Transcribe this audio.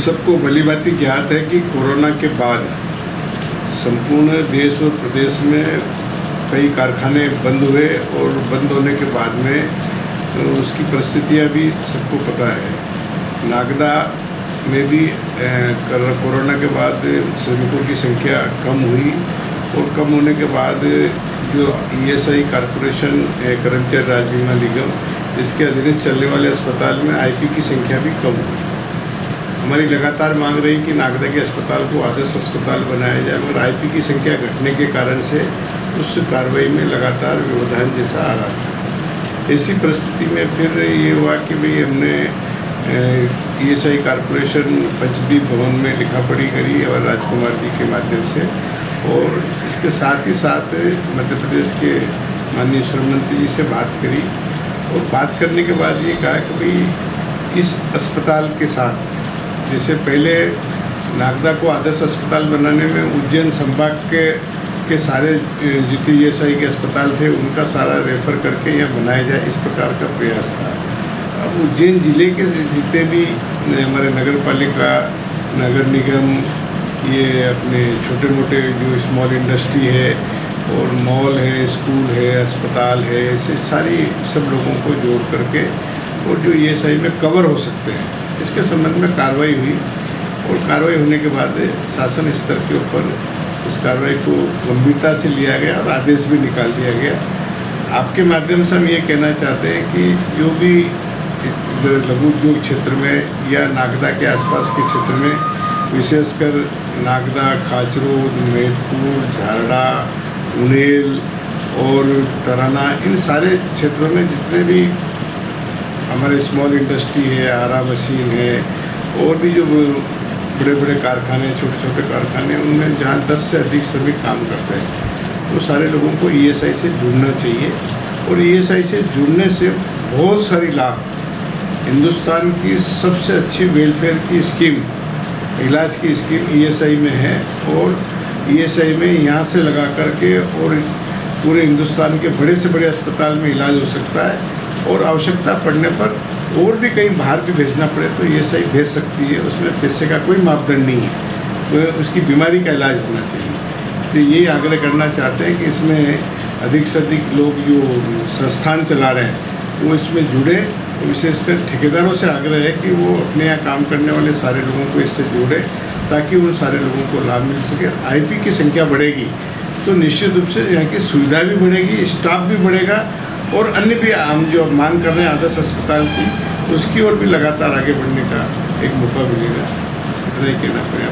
सबको भलीभांति ज्ञात है कि कोरोना के बाद संपूर्ण देश और प्रदेश में कई कारखाने बंद हुए और बंद होने के बाद में उसकी परिस्थितियां भी सबको पता है। नागदा में भी कोरोना के बाद श्रमिकों की संख्या कम हुई और कम होने के बाद जो ईएसआई कॉरपोरेशन कर्मचारी राज्य बीमा निगम इसके अधीन चलने वाले अस्पताल में आईपी की संख्या भी कम हुई। हमारी लगातार मांग रही कि नागदा के अस्पताल को आदर्श अस्पताल बनाया जाए, मगर आईपी की संख्या घटने के कारण से उस कार्रवाई में लगातार व्यवधान जैसा आ रहा था। ऐसी परिस्थिति में फिर ये हुआ कि भाई हमने ईएसआई कॉरपोरेशन पंचदीप भवन में लिखा पढ़ी करी और राजकुमार जी के माध्यम से, और इसके साथ ही साथ मध्य प्रदेश के माननीय श्रम मंत्री जी से बात करी और बात करने के बाद ये कहा कि भाई इस अस्पताल के साथ, जैसे पहले नागदा को आदर्श अस्पताल बनाने में उज्जैन संभाग के सारे जितने ईएसआई के अस्पताल थे उनका सारा रेफर करके यहाँ बनाया जाए, इस प्रकार का प्रयास था। अब उज्जैन जिले के जितने भी हमारे नगर पालिका, नगर निगम, ये अपने छोटे मोटे जो स्मॉल इंडस्ट्री है और मॉल है, स्कूल है, अस्पताल है, ऐसे सारी सब लोगों को जोड़ करके और जो ईएसआई में कवर हो सकते हैं, इसके संबंध में कार्रवाई हुई और कार्रवाई होने के बाद शासन स्तर के ऊपर इस कार्रवाई को गंभीरता से लिया गया और आदेश भी निकाल दिया गया। आपके माध्यम से हम ये कहना चाहते हैं कि जो भी लघु उद्योग क्षेत्र में या नागदा के आसपास के क्षेत्र में, विशेषकर नागदा, खाचरोद, मेदपुर, झारड़ा, उनेल और तराना, इन सारे क्षेत्रों में जितने भी हमारे स्मॉल इंडस्ट्री है, आरा मशीन है और भी जो बड़े बड़े कारखाने, छोटे छोटे कारखाने, उनमें जहाँ 10 से अधिक श्रमिक काम करते हैं, तो सारे लोगों को ईएसआई से जुड़ना चाहिए। और ईएसआई से जुड़ने से बहुत सारी लाभ, हिंदुस्तान की सबसे अच्छी वेलफेयर की स्कीम, इलाज की स्कीम ईएसआई में है और ईएसआई में यहाँ से लगा करके और पूरे हिंदुस्तान के बड़े से बड़े अस्पताल में इलाज हो सकता है और आवश्यकता पड़ने पर और भी कहीं बाहर भी भेजना पड़े तो ईएसआई भेज सकती है। उसमें पैसे का कोई मापदंड नहीं है, तो उसकी बीमारी का इलाज होना चाहिए। तो ये आग्रह करना चाहते हैं कि इसमें अधिक से अधिक लोग जो संस्थान चला रहे हैं वो इसमें जुड़े। विशेषकर ठेकेदारों से आग्रह है कि वो अपने यहाँ काम करने वाले सारे लोगों को इससे जोड़े ताकि उन सारे लोगों को लाभ मिल सके। आईपी की संख्या बढ़ेगी तो निश्चित रूप से यहाँ की सुविधा भी बढ़ेगी, स्टाफ भी बढ़ेगा और अन्य भी हम जो मांग कर रहे हैं आदर्श अस्पताल की, उसकी ओर भी लगातार आगे बढ़ने का एक मौका मिलेगा। इतना ही कहना पड़ेगा।